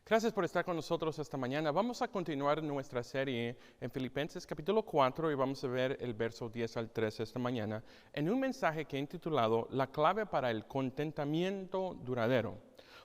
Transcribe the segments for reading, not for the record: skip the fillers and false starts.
Gracias por estar con nosotros esta mañana. Vamos a continuar nuestra serie en Filipenses capítulo 4 y vamos a ver el verso 10 al 13 esta mañana en un mensaje que he intitulado La clave para el contentamiento duradero.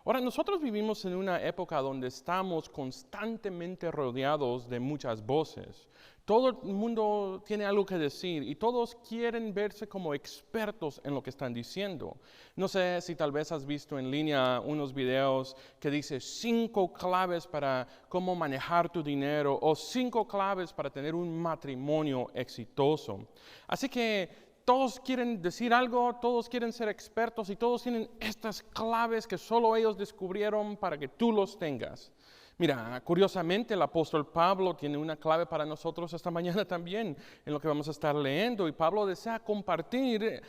Ahora, nosotros vivimos en una época donde estamos constantemente rodeados de muchas voces. Todo el mundo tiene algo que decir y todos quieren verse como expertos en lo que están diciendo. No sé si tal vez has visto en línea unos videos que dice 5 claves para cómo manejar tu dinero o 5 claves para tener un matrimonio exitoso. Así que todos quieren decir algo, todos quieren ser expertos y todos tienen estas claves que solo ellos descubrieron para que tú los tengas. Mira, curiosamente el apóstol Pablo tiene una clave para nosotros esta mañana también en lo que vamos a estar leyendo, y Pablo desea compartir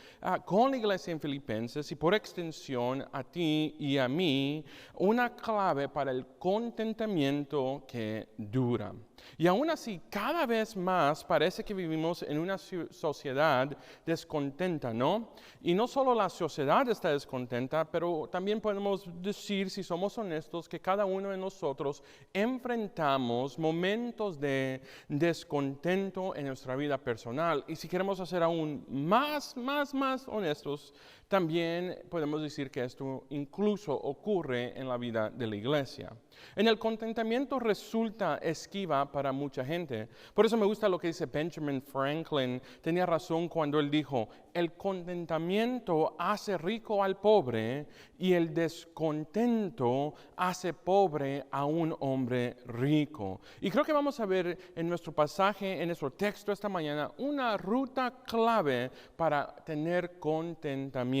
con la iglesia en Filipenses y por extensión a ti y a mí una clave para el contentamiento que dura. Y aún así, cada vez más parece que vivimos en una sociedad descontenta, ¿no? Y no solo la sociedad está descontenta, pero también podemos decir, si somos honestos, que cada uno de nosotros enfrentamos momentos de descontento en nuestra vida personal. Y si queremos ser aún más honestos, también podemos decir que esto incluso ocurre en la vida de la iglesia. En el contentamiento resulta esquiva para mucha gente. Por eso me gusta lo que dice Benjamin Franklin. Tenía razón cuando él dijo, el contentamiento hace rico al pobre y el descontento hace pobre a un hombre rico. Y creo que vamos a ver en nuestro pasaje, en nuestro texto esta mañana, una ruta clave para tener contentamiento.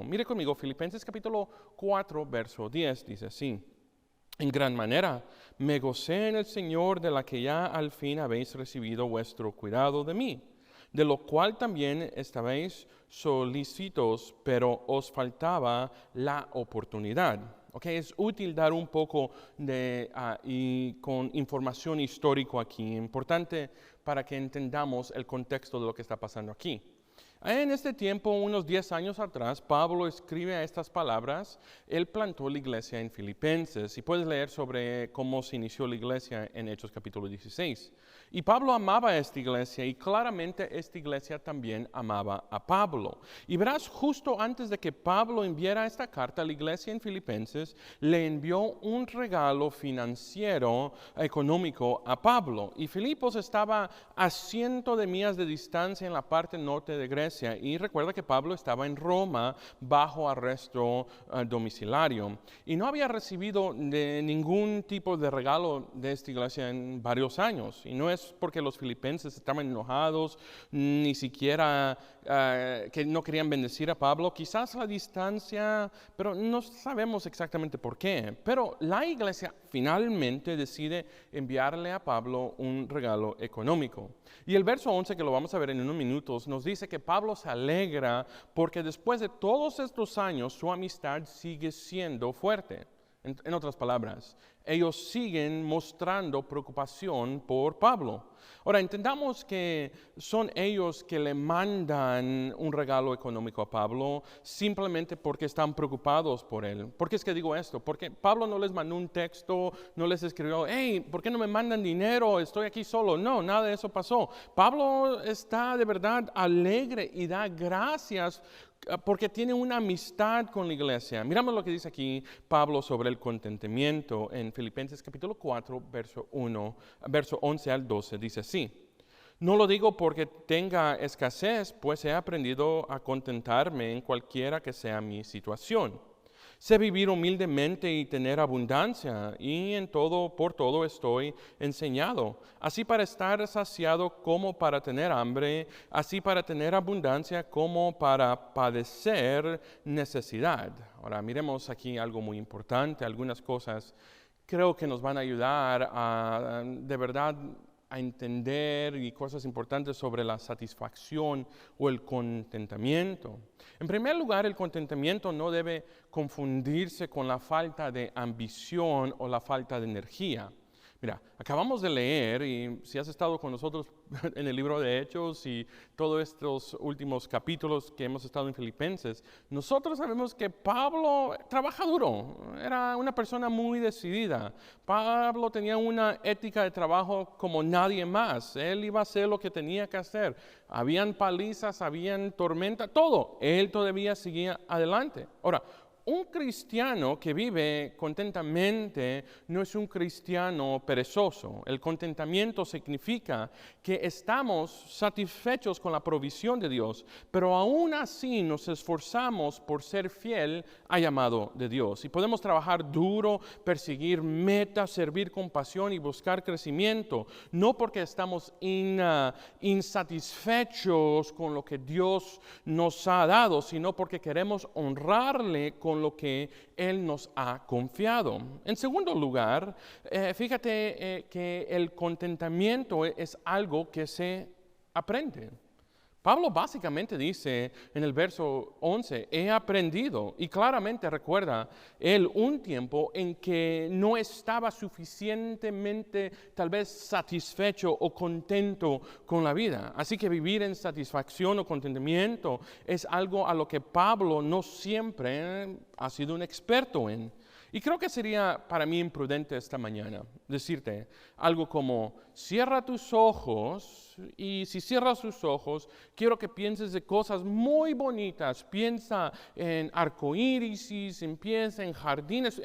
Mire conmigo, Filipenses capítulo 4, verso 10, dice así. En gran manera me gocé en el Señor de la que ya al fin habéis recibido vuestro cuidado de mí, de lo cual también estabais solícitos, pero os faltaba la oportunidad. Okay, es útil dar un poco y con información histórica aquí, importante para que entendamos el contexto de lo que está pasando aquí. En este tiempo, unos 10 años atrás, Pablo escribe estas palabras. Él plantó la iglesia en Filipenses y puedes leer sobre cómo se inició la iglesia en Hechos capítulo 16. Y Pablo amaba a esta iglesia y claramente esta iglesia también amaba a Pablo. Y verás, justo antes de que Pablo enviara esta carta a la iglesia en Filipenses, le envió un regalo financiero, económico a Pablo. Y Filipos estaba a 100 de millas de distancia en la parte norte de Grecia. Y recuerda que Pablo estaba en Roma bajo arresto domiciliario. Y no había recibido ningún tipo de regalo de esta iglesia en varios años. Y no es porque los filipenses estaban enojados, ni siquiera que no querían bendecir a Pablo. Quizás la distancia, pero no sabemos exactamente por qué. Pero la iglesia finalmente decide enviarle a Pablo un regalo económico. Y el verso 11, que lo vamos a ver en unos minutos, nos dice que Pablo se alegra porque después de todos estos años su amistad sigue siendo fuerte. En otras palabras, ellos siguen mostrando preocupación por Pablo. Ahora, entendamos que son ellos que le mandan un regalo económico a Pablo simplemente porque están preocupados por él. ¿Por qué es que digo esto? Porque Pablo no les mandó un texto, no les escribió, hey, ¿por qué no me mandan dinero? Estoy aquí solo. No, nada de eso pasó. Pablo está de verdad alegre y da gracias porque tiene una amistad con la iglesia. Miramos lo que dice aquí Pablo sobre el contentamiento en Filipenses capítulo 4, verso 11 al 12. Dice así: no lo digo porque tenga escasez, pues he aprendido a contentarme en cualquiera que sea mi situación. Sé vivir humildemente y tener abundancia, y en todo, por todo estoy enseñado, así para estar saciado como para tener hambre, así para tener abundancia como para padecer necesidad. Ahora miremos aquí algo muy importante, algunas cosas creo que nos van a ayudar a de verdad a entender y cosas importantes sobre la satisfacción o el contentamiento. En primer lugar, el contentamiento no debe confundirse con la falta de ambición o la falta de energía. Mira, acabamos de leer, y si has estado con nosotros en el libro de Hechos y todos estos últimos capítulos que hemos estado en Filipenses, nosotros sabemos que Pablo trabaja duro, era una persona muy decidida. Pablo tenía una ética de trabajo como nadie más. Él iba a hacer lo que tenía que hacer. Habían palizas, habían tormenta, todo. Él todavía seguía adelante. Ahora, un cristiano que vive contentamente no es un cristiano perezoso. El contentamiento significa que estamos satisfechos con la provisión de Dios, pero aún así nos esforzamos por ser fiel al llamado de Dios. Y podemos trabajar duro, perseguir metas, servir con pasión y buscar crecimiento, no porque estamos insatisfechos con lo que Dios nos ha dado, sino porque queremos honrarle con lo que Él nos ha confiado. En segundo lugar, fíjate que el contentamiento es algo que se aprende. Pablo básicamente dice en el verso 11, he aprendido, y claramente recuerda él un tiempo en que no estaba suficientemente tal vez satisfecho o contento con la vida. Así que vivir en satisfacción o contentamiento es algo a lo que Pablo no siempre ha sido un experto en. Y creo que sería para mí imprudente esta mañana decirte algo como, cierra tus ojos, y si cierras tus ojos, quiero que pienses de cosas muy bonitas. Piensa en arcoíris, piensa en jardines,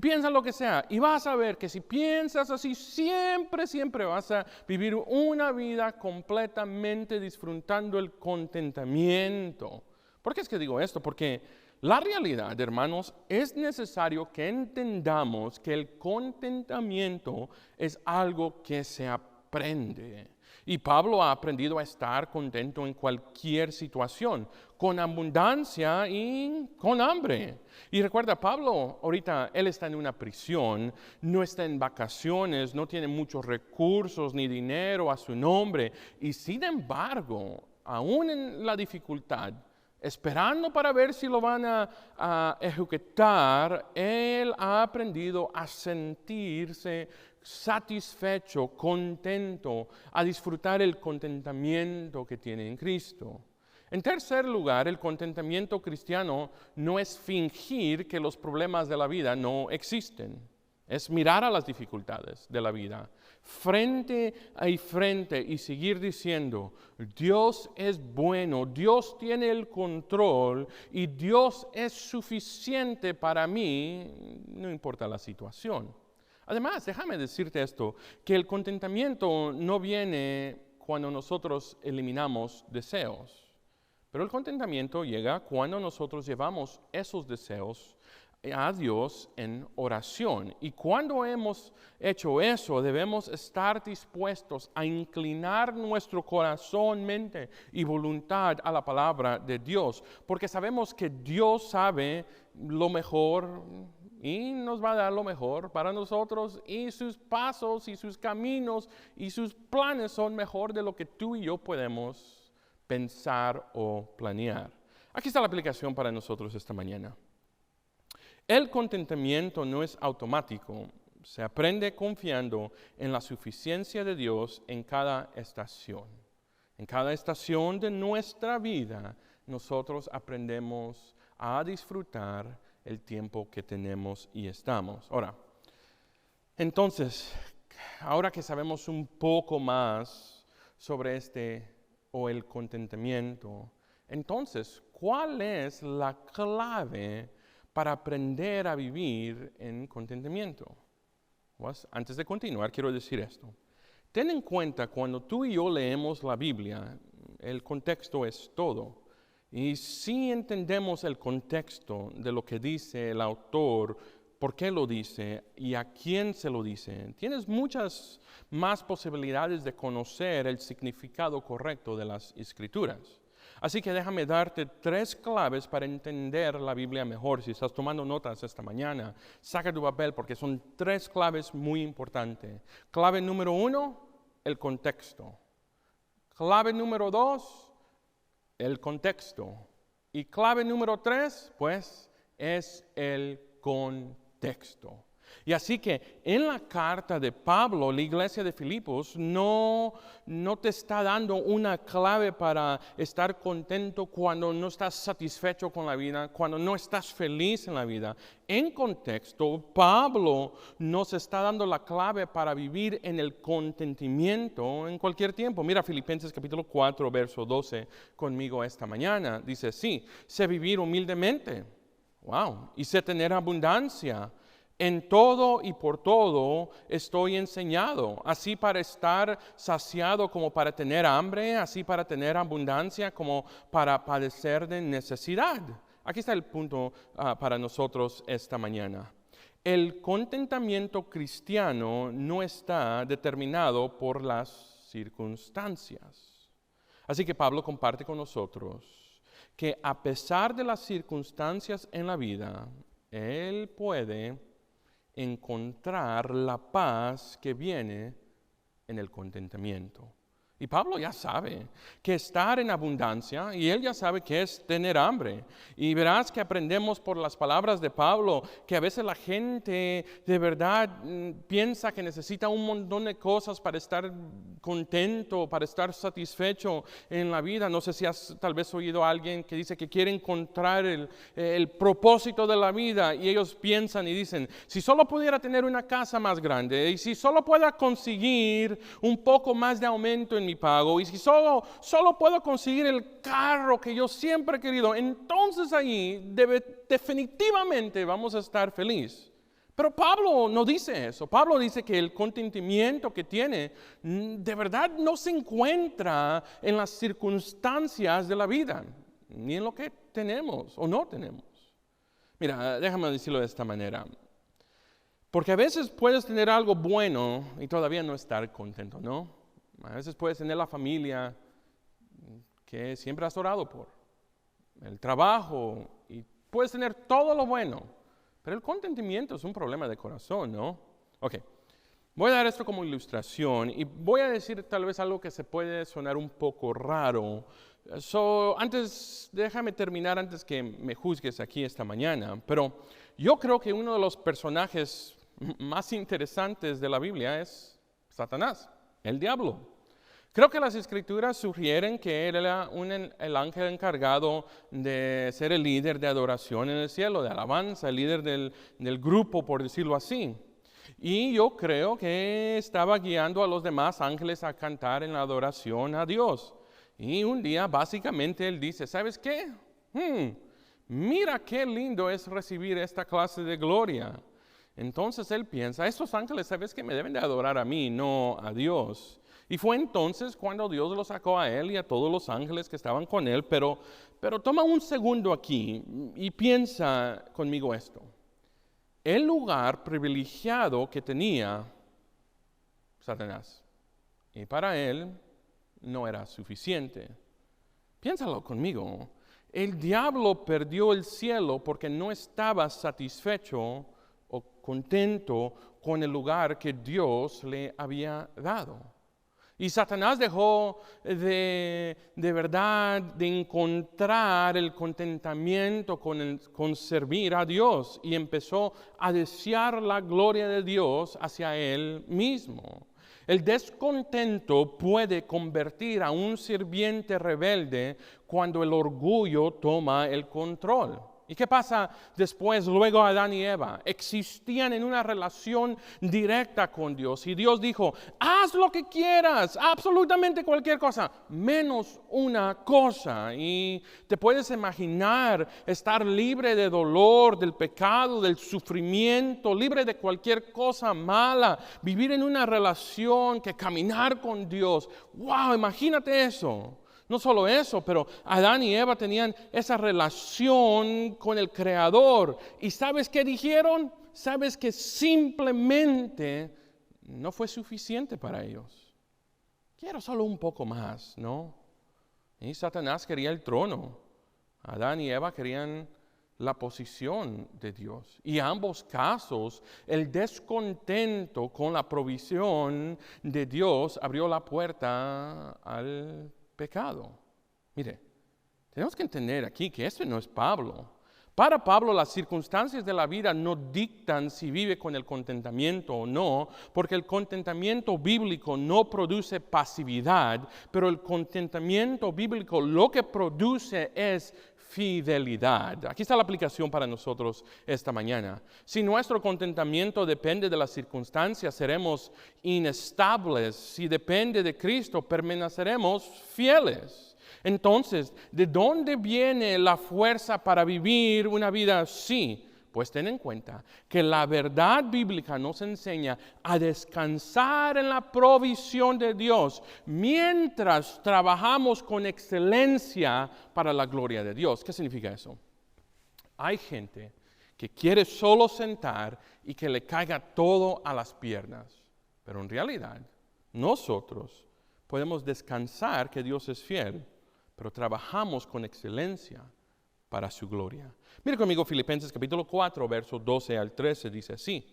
piensa en lo que sea. Y vas a ver que si piensas así, siempre vas a vivir una vida completamente disfrutando el contentamiento. ¿Por qué es que digo esto? Porque la realidad, hermanos, es necesario que entendamos que el contentamiento es algo que se aprende. Y Pablo ha aprendido a estar contento en cualquier situación, con abundancia y con hambre. Y recuerda, Pablo ahorita, él está en una prisión, no está en vacaciones, no tiene muchos recursos ni dinero a su nombre. Y sin embargo, aún en la dificultad, esperando para ver si lo van a ejecutar, él ha aprendido a sentirse satisfecho, contento, a disfrutar el contentamiento que tiene en Cristo. En tercer lugar, el contentamiento cristiano no es fingir que los problemas de la vida no existen. Es mirar a las dificultades de la vida frente a frente y seguir diciendo, Dios es bueno, Dios tiene el control y Dios es suficiente para mí, no importa la situación. Además, déjame decirte esto, que el contentamiento no viene cuando nosotros eliminamos deseos, pero el contentamiento llega cuando nosotros llevamos esos deseos a Dios en oración. Y cuando hemos hecho eso, debemos estar dispuestos a inclinar nuestro corazón, mente y voluntad a la palabra de Dios, porque sabemos que Dios sabe lo mejor y nos va a dar lo mejor para nosotros, y sus pasos y sus caminos y sus planes son mejor de lo que tú y yo podemos pensar o planear. Aquí está la aplicación para nosotros esta mañana. El contentamiento no es automático, se aprende confiando en la suficiencia de Dios en cada estación. En cada estación de nuestra vida, nosotros aprendemos a disfrutar el tiempo que tenemos y estamos. Ahora, entonces, ahora que sabemos un poco más sobre el contentamiento, entonces, ¿cuál es la clave para aprender a vivir en contentamiento? Pues, antes de continuar, quiero decir esto. Ten en cuenta, cuando tú y yo leemos la Biblia, el contexto es todo. Y si entendemos el contexto de lo que dice el autor, por qué lo dice y a quién se lo dice, tienes muchas más posibilidades de conocer el significado correcto de las Escrituras. Así que déjame darte 3 claves para entender la Biblia mejor. Si estás tomando notas esta mañana, saca tu papel porque son 3 claves muy importantes. Clave número 1, el contexto. Clave número 2, el contexto. Y clave número 3, pues, es el contexto. Y así que en la carta de Pablo, la iglesia de Filipos no te está dando una clave para estar contento cuando no estás satisfecho con la vida, cuando no estás feliz en la vida. En contexto, Pablo nos está dando la clave para vivir en el contentamiento en cualquier tiempo. Mira Filipenses capítulo 4, verso 12 conmigo esta mañana. Dice, sí, sé vivir humildemente. Wow. Y sé tener abundancia. En todo y por todo estoy enseñado, así para estar saciado como para tener hambre, así para tener abundancia como para padecer de necesidad. Aquí está el punto para nosotros esta mañana. El contentamiento cristiano no está determinado por las circunstancias. Así que Pablo comparte con nosotros que a pesar de las circunstancias en la vida, él puede encontrar la paz que viene en el contentamiento. Y Pablo ya sabe que estar en abundancia, y él ya sabe que es tener hambre. Y verás que aprendemos por las palabras de Pablo que a veces la gente de verdad piensa que necesita un montón de cosas para estar contento, para estar satisfecho en la vida. No sé si has tal vez oído a alguien que dice que quiere encontrar el propósito de la vida, y ellos piensan y dicen, si solo pudiera tener una casa más grande, y si solo pueda conseguir un poco más de aumento en mi pago, y si solo puedo conseguir el carro que yo siempre he querido, entonces ahí definitivamente vamos a estar felices. Pero Pablo no dice eso. Pablo dice que el contentamiento que tiene de verdad no se encuentra en las circunstancias de la vida, ni en lo que tenemos o no tenemos. Mira, déjame decirlo de esta manera. Porque a veces puedes tener algo bueno y todavía no estar contento, ¿no? A veces puedes tener la familia que siempre has orado por, el trabajo, y puedes tener todo lo bueno, pero el contentamiento es un problema de corazón, ¿no? Ok, voy a dar esto como ilustración y voy a decir tal vez algo que se puede sonar un poco raro. Déjame terminar antes que me juzgues aquí esta mañana, pero yo creo que uno de los personajes más interesantes de la Biblia es Satanás, el diablo. Creo que las escrituras sugieren que él era el ángel encargado de ser el líder de adoración en el cielo, de alabanza, el líder del grupo, por decirlo así. Y yo creo que estaba guiando a los demás ángeles a cantar en la adoración a Dios. Y un día básicamente él dice, ¿sabes qué? Mira qué lindo es recibir esta clase de gloria. Entonces él piensa, estos ángeles, ¿sabes qué? Me deben de adorar a mí, no a Dios. Y fue entonces cuando Dios lo sacó a él y a todos los ángeles que estaban con él. Pero toma un segundo aquí y piensa conmigo esto. El lugar privilegiado que tenía Satanás, y para él no era suficiente. Piénsalo conmigo. El diablo perdió el cielo porque no estaba satisfecho o contento con el lugar que Dios le había dado. Y Satanás dejó de verdad de encontrar el contentamiento con servir a Dios y empezó a desear la gloria de Dios hacia él mismo. El descontento puede convertir a un sirviente rebelde cuando el orgullo toma el control. ¿Y qué pasa después? Luego Adán y Eva existían en una relación directa con Dios. Y Dios dijo, haz lo que quieras, absolutamente cualquier cosa, menos una cosa. Y te puedes imaginar estar libre de dolor, del pecado, del sufrimiento, libre de cualquier cosa mala, vivir en una relación, que caminar con Dios. ¡Wow! Imagínate eso. No solo eso, pero Adán y Eva tenían esa relación con el Creador. ¿Y sabes qué dijeron? Sabes que simplemente no fue suficiente para ellos. Quiero solo un poco más, ¿no? Y Satanás quería el trono. Adán y Eva querían la posición de Dios. Y en ambos casos, el descontento con la provisión de Dios abrió la puerta al pecado. Mire, tenemos que entender aquí que esto no es Pablo. Para Pablo, las circunstancias de la vida no dictan si vive con el contentamiento o no, porque el contentamiento bíblico no produce pasividad, pero el contentamiento bíblico lo que produce es fidelidad. Aquí está la aplicación para nosotros esta mañana. Si nuestro contentamiento depende de las circunstancias, seremos inestables. Si depende de Cristo, permaneceremos fieles. Entonces, ¿de dónde viene la fuerza para vivir una vida así? Pues ten en cuenta que la verdad bíblica nos enseña a descansar en la provisión de Dios mientras trabajamos con excelencia para la gloria de Dios. ¿Qué significa eso? Hay gente que quiere solo sentar y que le caiga todo a las piernas, pero en realidad nosotros podemos descansar que Dios es fiel, pero trabajamos con excelencia para su gloria. Mire conmigo Filipenses capítulo 4, versos 12 al 13, dice así: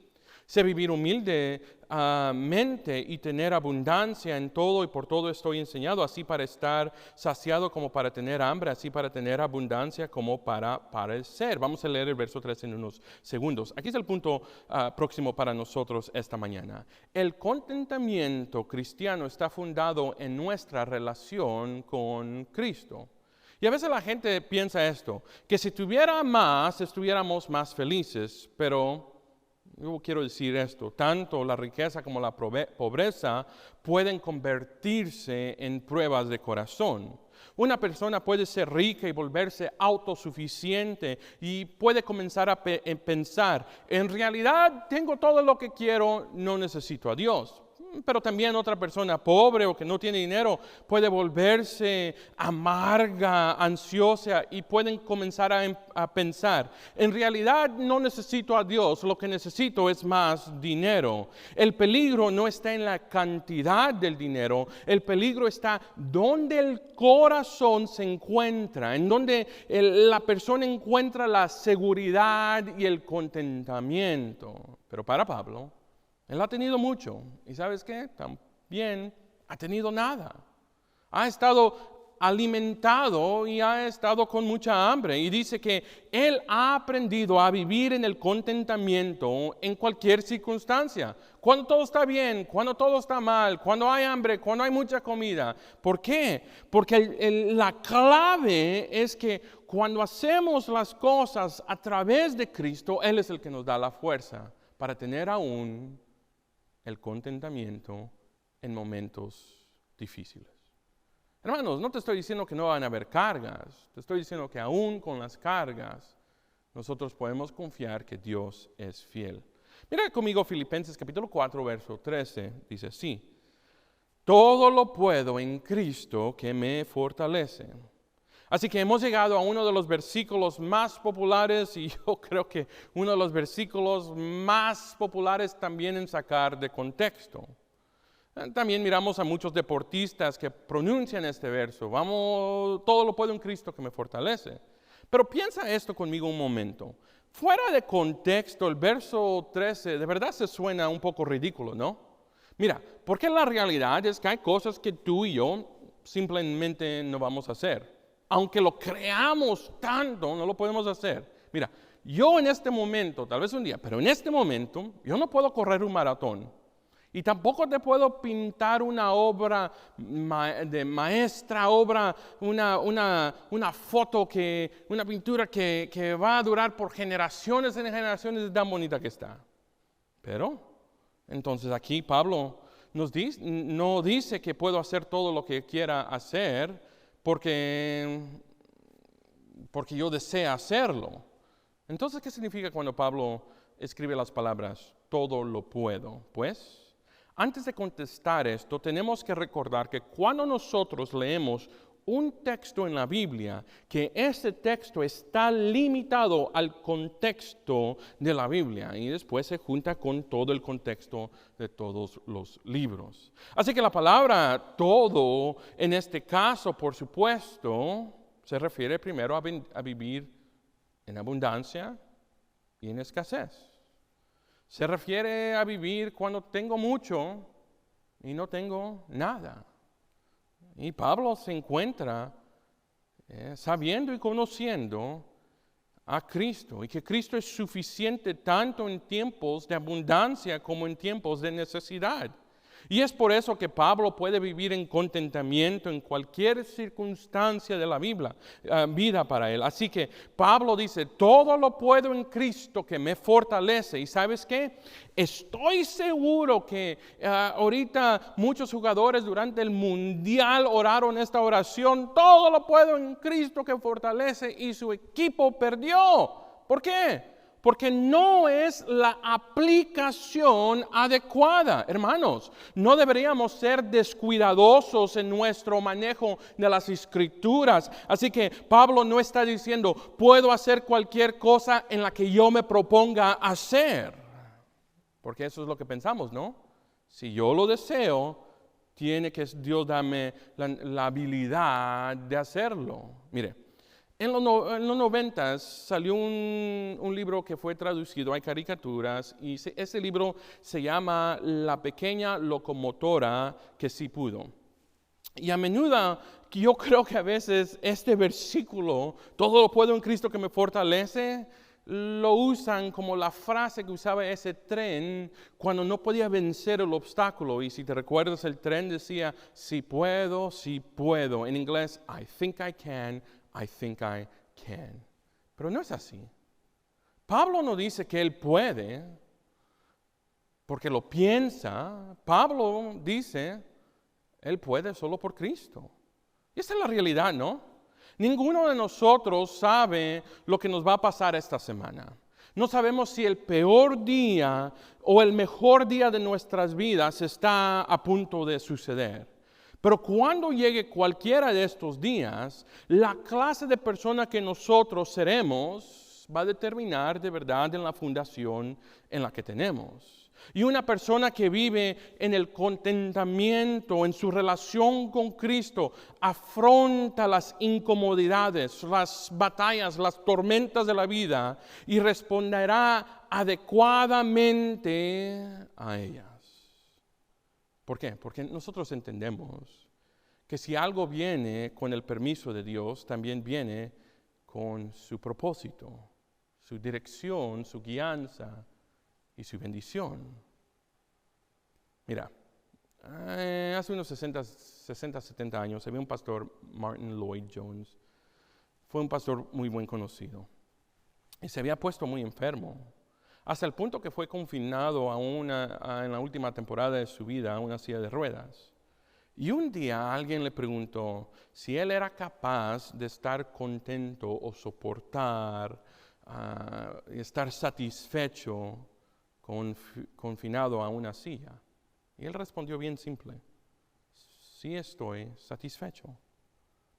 sé vivir humildemente y tener abundancia en todo, y por todo estoy enseñado, así para estar saciado como para tener hambre, así para tener abundancia como para padecer. Vamos a leer el verso 13 en unos segundos. Aquí es el punto próximo para nosotros esta mañana. El contentamiento cristiano está fundado en nuestra relación con Cristo. Y a veces la gente piensa esto, que si tuviera más, estuviéramos más felices, pero yo quiero decir esto: tanto la riqueza como la pobreza pueden convertirse en pruebas de corazón. Una persona puede ser rica y volverse autosuficiente y puede comenzar a pensar, en realidad tengo todo lo que quiero, no necesito a Dios. Pero también otra persona pobre o que no tiene dinero puede volverse amarga, ansiosa, y pueden comenzar a pensar, en realidad no necesito a Dios, lo que necesito es más dinero. El peligro no está en la cantidad del dinero, el peligro está donde el corazón se encuentra, en donde la persona encuentra la seguridad y el contentamiento. Pero para Pablo, él ha tenido mucho, y ¿sabes qué? También ha tenido nada. Ha estado alimentado y ha estado con mucha hambre. Y dice que él ha aprendido a vivir en el contentamiento en cualquier circunstancia. Cuando todo está bien, cuando todo está mal, cuando hay hambre, cuando hay mucha comida. ¿Por qué? Porque la clave es que cuando hacemos las cosas a través de Cristo, Él es el que nos da la fuerza para tener aún el contentamiento en momentos difíciles. Hermanos, no te estoy diciendo que no van a haber cargas, te estoy diciendo que aún con las cargas nosotros podemos confiar que Dios es fiel. Mira conmigo Filipenses capítulo 4, verso 13, dice así: todo lo puedo en Cristo que me fortalece. Así que hemos llegado a uno de los versículos más populares, y yo creo que uno de los versículos más populares también en sacar de contexto. También miramos a muchos deportistas que pronuncian este verso: vamos, todo lo puedo en Cristo que me fortalece. Pero piensa esto conmigo un momento. Fuera de contexto, el verso 13 de verdad se suena un poco ridículo, ¿no? Mira, porque la realidad es que hay cosas que tú y yo simplemente no vamos a hacer. Aunque lo creamos tanto, no lo podemos hacer. Mira, yo en este momento, tal vez un día, pero en este momento, yo no puedo correr un maratón. Y tampoco te puedo pintar una obra de maestra, una foto, una pintura que va a durar por generaciones y generaciones, de tan bonita que está. Pero, entonces aquí Pablo no dice que puedo hacer todo lo que quiera hacer, porque yo deseo hacerlo. Entonces, ¿qué significa cuando Pablo escribe las palabras, todo lo puedo? Pues, antes de contestar esto, tenemos que recordar que cuando nosotros leemos un texto en la Biblia, que ese texto está limitado al contexto de la Biblia y después se junta con todo el contexto de todos los libros. Así que la palabra todo, en este caso, por supuesto, se refiere primero a vivir en abundancia y en escasez. Se refiere a vivir cuando tengo mucho y no tengo nada. Y Pablo se encuentra sabiendo y conociendo a Cristo y que Cristo es suficiente tanto en tiempos de abundancia como en tiempos de necesidad. Y es por eso que Pablo puede vivir en contentamiento en cualquier circunstancia de la vida para él. Así que Pablo dice, todo lo puedo en Cristo que me fortalece. ¿Y sabes qué? Estoy seguro que ahorita muchos jugadores durante el Mundial oraron esta oración. Todo lo puedo en Cristo que fortalece, y su equipo perdió. ¿Por qué? Porque no es la aplicación adecuada. Hermanos, no deberíamos ser descuidadosos en nuestro manejo de las Escrituras. Así que Pablo no está diciendo, puedo hacer cualquier cosa en la que yo me proponga hacer. Porque eso es lo que pensamos, ¿no? Si yo lo deseo, tiene que Dios darme la habilidad de hacerlo. Mire. En los 90 salió un libro que fue traducido, hay caricaturas, y ese libro se llama La pequeña locomotora que sí pudo. Y a menudo, yo creo que a veces este versículo, todo lo puedo en Cristo que me fortalece, lo usan como la frase que usaba ese tren cuando no podía vencer el obstáculo. Y si te recuerdas, el tren decía, si puedo, si puedo. En inglés, I think I can. I think I can. Pero no es así. Pablo no dice que él puede porque lo piensa. Pablo dice, él puede solo por Cristo. Y esa es la realidad, ¿no? Ninguno de nosotros sabe lo que nos va a pasar esta semana. No sabemos si el peor día o el mejor día de nuestras vidas está a punto de suceder. Pero cuando llegue cualquiera de estos días, la clase de persona que nosotros seremos va a determinar de verdad en la fundación en la que tenemos. Y una persona que vive en el contentamiento, en su relación con Cristo, afronta las incomodidades, las batallas, las tormentas de la vida y responderá adecuadamente a ellas. ¿Por qué? Porque nosotros entendemos que si algo viene con el permiso de Dios, también viene con su propósito, su dirección, su guianza y su bendición. Mira, hace unos 60, 70 años había un pastor, Martin Lloyd Jones. Fue un pastor muy buen conocido y se había puesto muy enfermo, hasta el punto que fue confinado en la última temporada de su vida a una silla de ruedas. Y un día alguien le preguntó si él era capaz de estar contento o soportar, estar satisfecho confinado a una silla. Y él respondió bien simple, sí estoy satisfecho.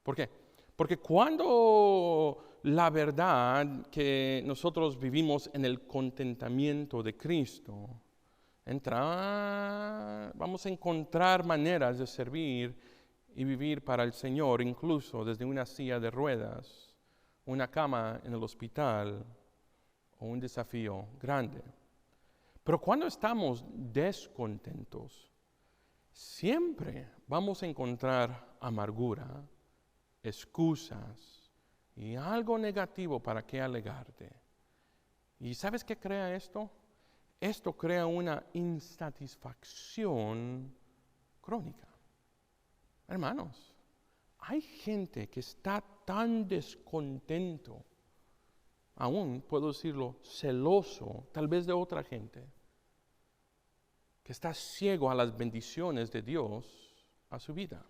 ¿Por qué? Porque cuando la verdad que nosotros vivimos en el contentamiento de Cristo, vamos a encontrar maneras de servir y vivir para el Señor, incluso desde una silla de ruedas, una cama en el hospital o un desafío grande. Pero cuando estamos descontentos, siempre vamos a encontrar amargura, excusas y algo negativo para qué alegarte. ¿Y sabes qué crea esto? Esto crea una insatisfacción crónica. Hermanos, hay gente que está tan descontento, aún puedo decirlo, celoso, tal vez de otra gente, que está ciego a las bendiciones de Dios a su vida.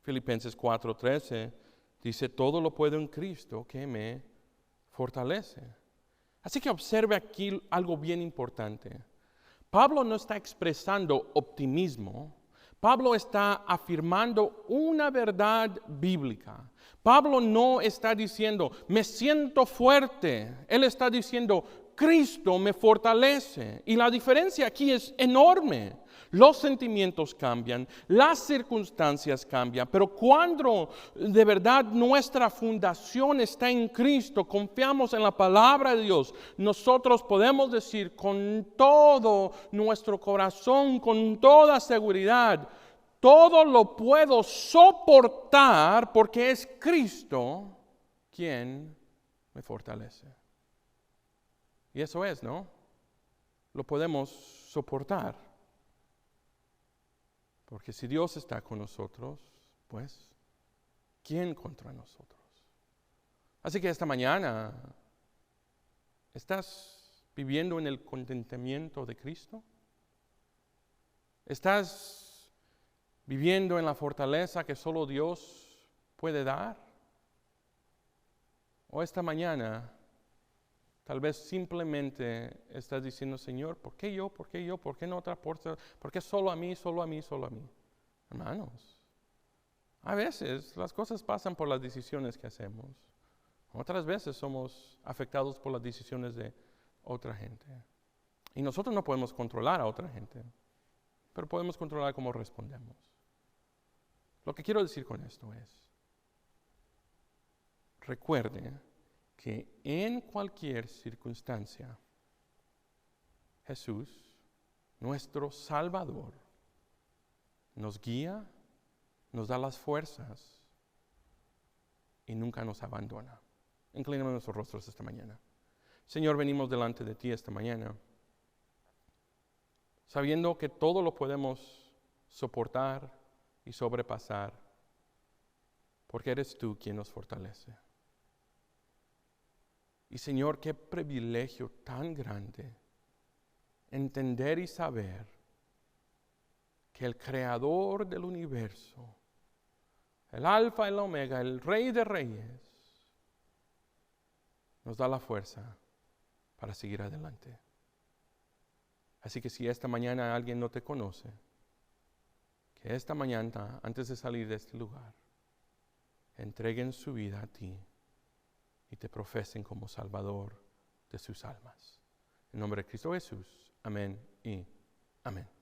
Filipenses 4:13 dice, todo lo puedo en Cristo que me fortalece. Así que observe aquí algo bien importante. Pablo no está expresando optimismo. Pablo está afirmando una verdad bíblica. Pablo no está diciendo, me siento fuerte. Él está diciendo, Cristo me fortalece. Y la diferencia aquí es enorme. Los sentimientos cambian, las circunstancias cambian, pero cuando de verdad nuestra fundación está en Cristo, confiamos en la palabra de Dios, nosotros podemos decir con todo nuestro corazón, con toda seguridad, todo lo puedo soportar porque es Cristo quien me fortalece. Y eso es, ¿no? Lo podemos soportar. Porque si Dios está con nosotros, pues, ¿quién contra nosotros? Así que esta mañana, ¿estás viviendo en el contentamiento de Cristo? ¿Estás viviendo en la fortaleza que solo Dios puede dar? ¿O esta mañana tal vez simplemente estás diciendo, Señor, ¿por qué yo? ¿Por qué yo? ¿Por qué no otra puerta? ¿Por qué solo a mí, solo a mí, solo a mí? Hermanos, a veces las cosas pasan por las decisiones que hacemos. Otras veces somos afectados por las decisiones de otra gente. Y nosotros no podemos controlar a otra gente, pero podemos controlar cómo respondemos. Lo que quiero decir con esto es, recuerde que en cualquier circunstancia, Jesús, nuestro Salvador, nos guía, nos da las fuerzas y nunca nos abandona. Inclinemos nuestros rostros esta mañana. Señor, venimos delante de ti esta mañana, sabiendo que todo lo podemos soportar y sobrepasar, porque eres tú quien nos fortalece. Y Señor, qué privilegio tan grande entender y saber que el Creador del universo, el Alfa y el Omega, el Rey de Reyes, nos da la fuerza para seguir adelante. Así que si esta mañana alguien no te conoce, que esta mañana, antes de salir de este lugar, entreguen su vida a ti y te profesen como Salvador de sus almas. En nombre de Cristo Jesús. Amén y amén.